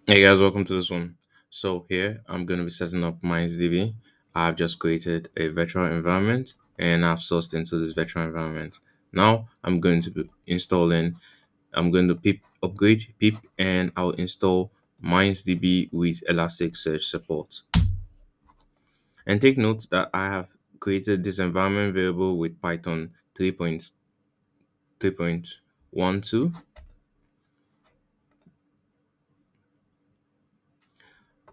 Hey guys, welcome to this one. So here I'm going to be setting up Mindsdb. I've just created a virtual environment and I've sourced into this virtual environment. Now I'm going to be installing. I'm going to pip upgrade pip and I'll install Mindsdb with Elasticsearch support. And take note that I have created this environment variable with Python 3.3.12.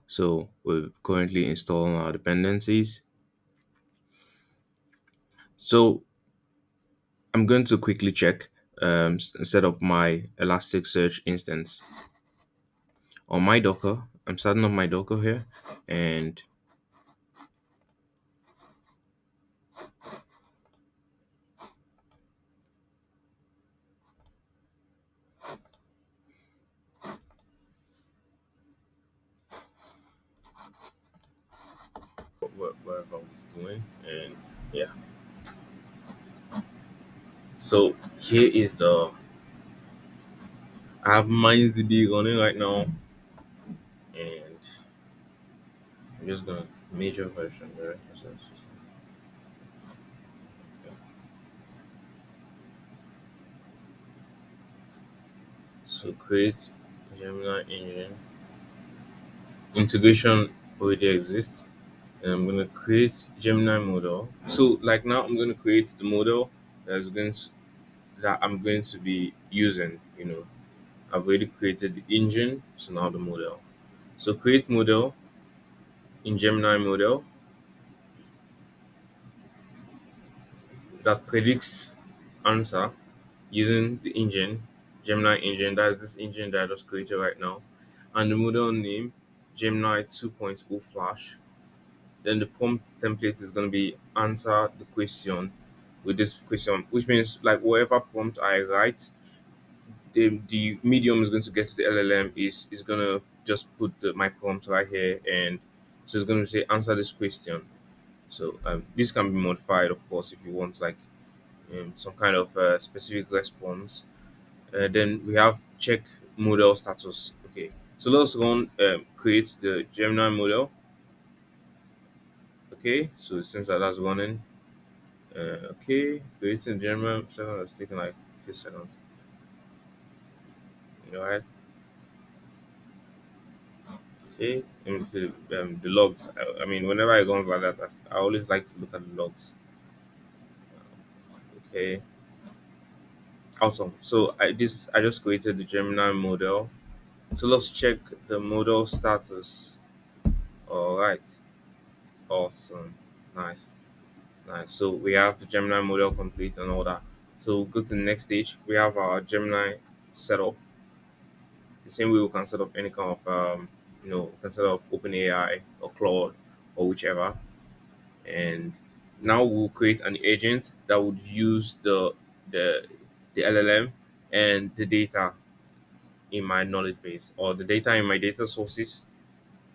So we're currently installing our dependencies. So I'm going to quickly check set up my Elasticsearch instance on my Docker. I'm starting up my Docker here, and whatever I was doing, and yeah. So here is the I have MindDB running right now, and I'm just gonna major version there. So create Gemini engine integration already exists. And I'm gonna create Gemini model. So like now I'm gonna create the model that's going to, that I'm going to be using. I've already created the engine, so now the model. So create model in Gemini model that predicts answer using the engine, Gemini engine. That's this engine that I just created right now, and the model name Gemini 2.0 Flash. Then the prompt template is going to be answer the question with this question, which means like whatever prompt I write, the medium is going to get to the LLM is going to just put my prompt right here, and so it's going to say answer this question. So this can be modified, of course, if you want like some kind of specific response. Then we have check model status. Okay, so let's run create the Gemini model. Okay, so it seems that that's running. Okay, creating Gemini second that's taking like a few seconds. All right. Okay, let me see the logs. I mean, whenever it runs like that, I always like to look at the logs. Okay, awesome. So I just created the Gemini model. So let's check the model status. All right, awesome, nice, nice. So we have the Gemini model complete and all that. So go to the next stage. We have our Gemini setup. The same way we can set up any kind of we can set up OpenAI or Claude or whichever. And now we'll create an agent that would use the the LLM and the data in my knowledge base or the data in my data sources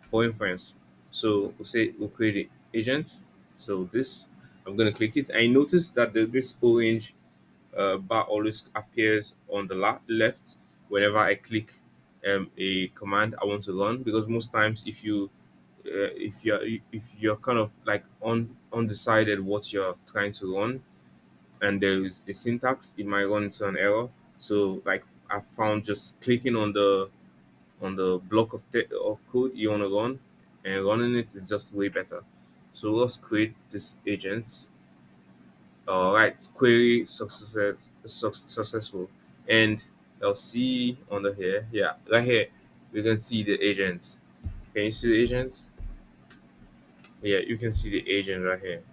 for inference. So we'll say we'll create the agent. So this I'm gonna click it. I notice that this orange bar always appears on the left whenever I click a command I want to run, because most times if you're kind of like undecided what you're trying to run and there is a syntax, it might run into an error. So like I found just clicking on the block of code you want to run and running it is just way better. So let's create this agent. All right, query successful, and I'll see under here. Yeah, right here we can see the agents. Can you see the agents? Yeah, you can see the agent right here,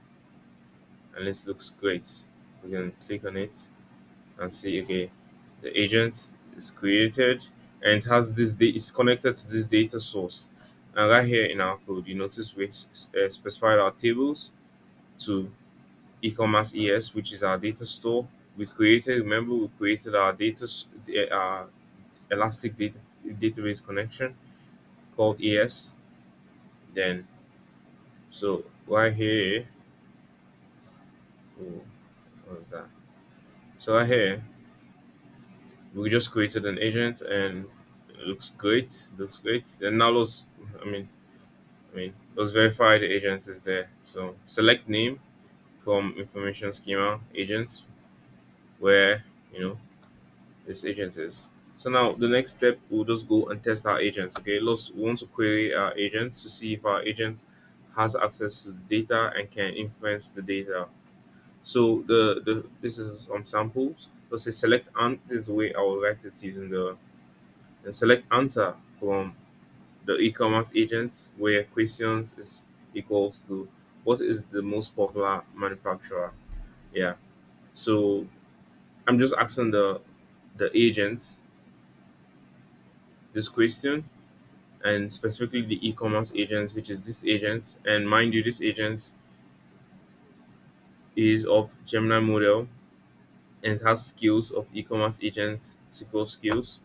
and this looks great. We can click on it and see. Okay, the agent is created and it has this is connected to this data source. And right here in our code, you notice we specified our tables to e-commerce ES, which is our data store. Remember, we created our elastic database connection called ES. Then, so right here, oh, what was that? So right here, we just created an agent and Looks great. Looks great. And now I mean, those verified agents is there. So select name from information schema agents where you know this agent is. So now the next step, we'll just go and test our agents. Okay, let's we want to query our agent to see if our agent has access to the data and can influence the data. So the this is some samples. Let's say select this is the way I will write it using the select answer from the e-commerce agent where questions is equals to what is the most popular manufacturer. Yeah. So I'm just asking the agent this question, and specifically the e-commerce agent, which is this agent. And mind you, this agent is of Gemini model and has skills of e-commerce agents, SQL skills,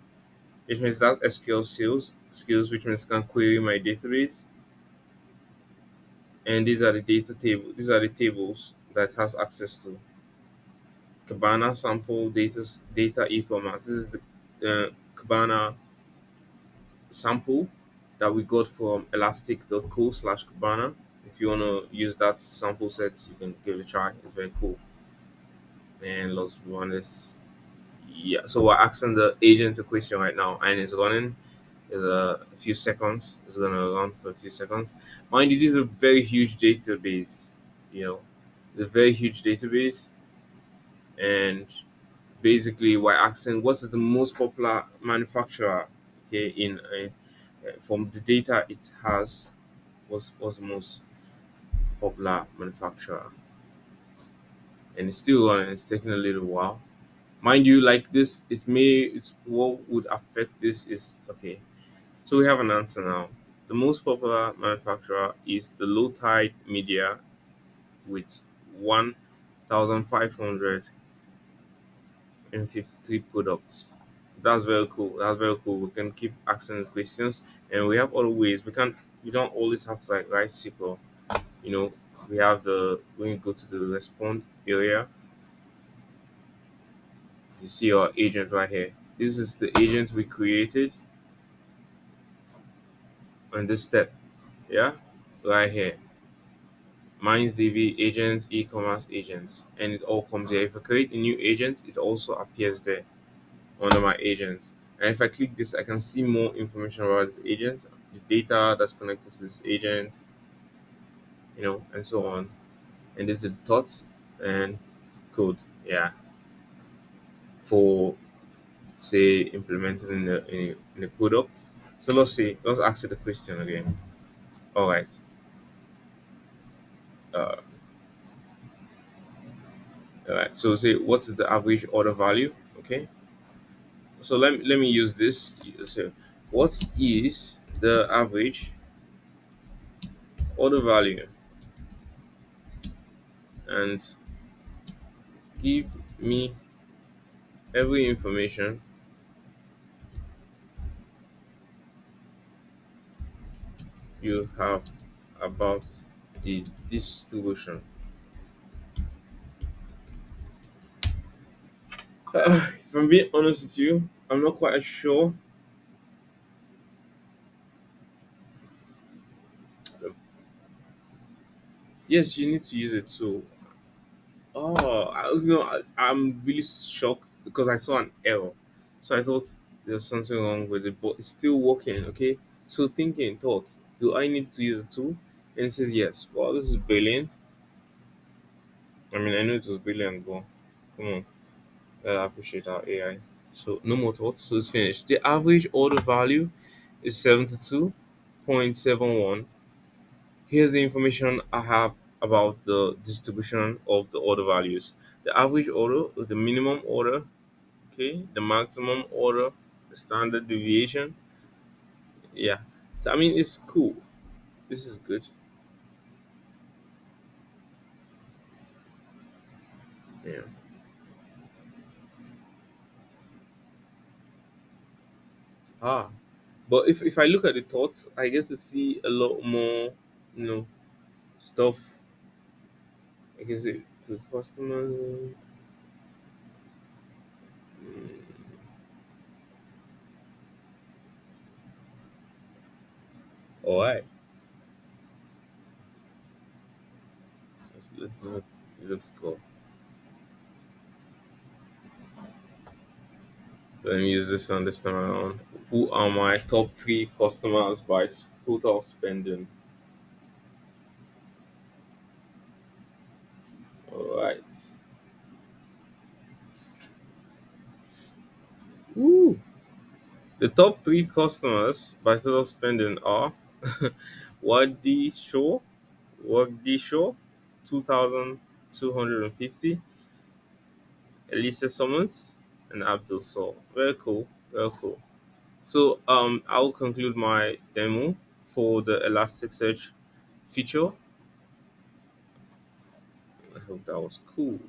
which means that SQL skills, which means can query my database. And these are the data table. These are the tables that has access to Kibana sample data e-commerce. This is the Kibana sample that we got from elastic.co/Kibana. If you want to use that sample set, you can give it a try. It's very cool. And let's run this. Yeah, so we're asking the agent a question right now, and it's running. There's a few seconds. It's gonna run for a few seconds. Mind you, this is a very huge database. You know, it's a very huge database, and basically we're asking what is the most popular manufacturer. Okay, from the data it has, what's the most popular manufacturer, and it's still running. It's taking a little while. Mind you, like this, it's what would affect this is okay. So we have an answer now. The most popular manufacturer is the low tide media with 1,553 products. That's very cool. That's very cool. We can keep asking questions, and we have other ways. We don't always have to like write SQL. You know, we have the when you go to the respond area, you see our agent right here. This is the agent we created on this step. Yeah, right here. Mindsdb agents, e-commerce agents, and it all comes here. If I create a new agent, it also appears there under my agents. And if I click this, I can see more information about this agent, the data that's connected to this agent, and so on. And this is the thoughts and code, yeah, for say implemented in the product. So let's ask it the question again. All right. Uh, all right. So say what is the average order value? Okay. So let me use this. So what is the average order value? And give me every information you have about the distribution. If I'm being honest with you, I'm not quite sure. Yes, you need to use it too. Oh, I'm really shocked because I saw an error. So I thought there's something wrong with it, but it's still working, okay? So thinking, thoughts, do I need to use a tool? And it says yes. Wow, this is brilliant. I mean, I know it was brilliant, but come on. I appreciate our AI. So no more thoughts. So it's finished. The average order value is 72.71. Here's the information I have about the distribution of the order values. The average order, the minimum order, okay, the maximum order, the standard deviation. Yeah. So I mean it's cool. This is good. Yeah. Ah. But if I look at the thoughts, I get to see a lot more, you know, stuff. I can see the customers. mm, All right. Let's look. It looks cool. So let me use this one this time around. Who are my top three customers by total spending? All right. Woo. The top three customers by total spending are Wadi Shaw, Wadi Shaw, 2,250, Elisa Summers, and Abdul Saul. Very cool. Very cool. So I'll conclude my demo for the Elasticsearch feature. I hope that was cool.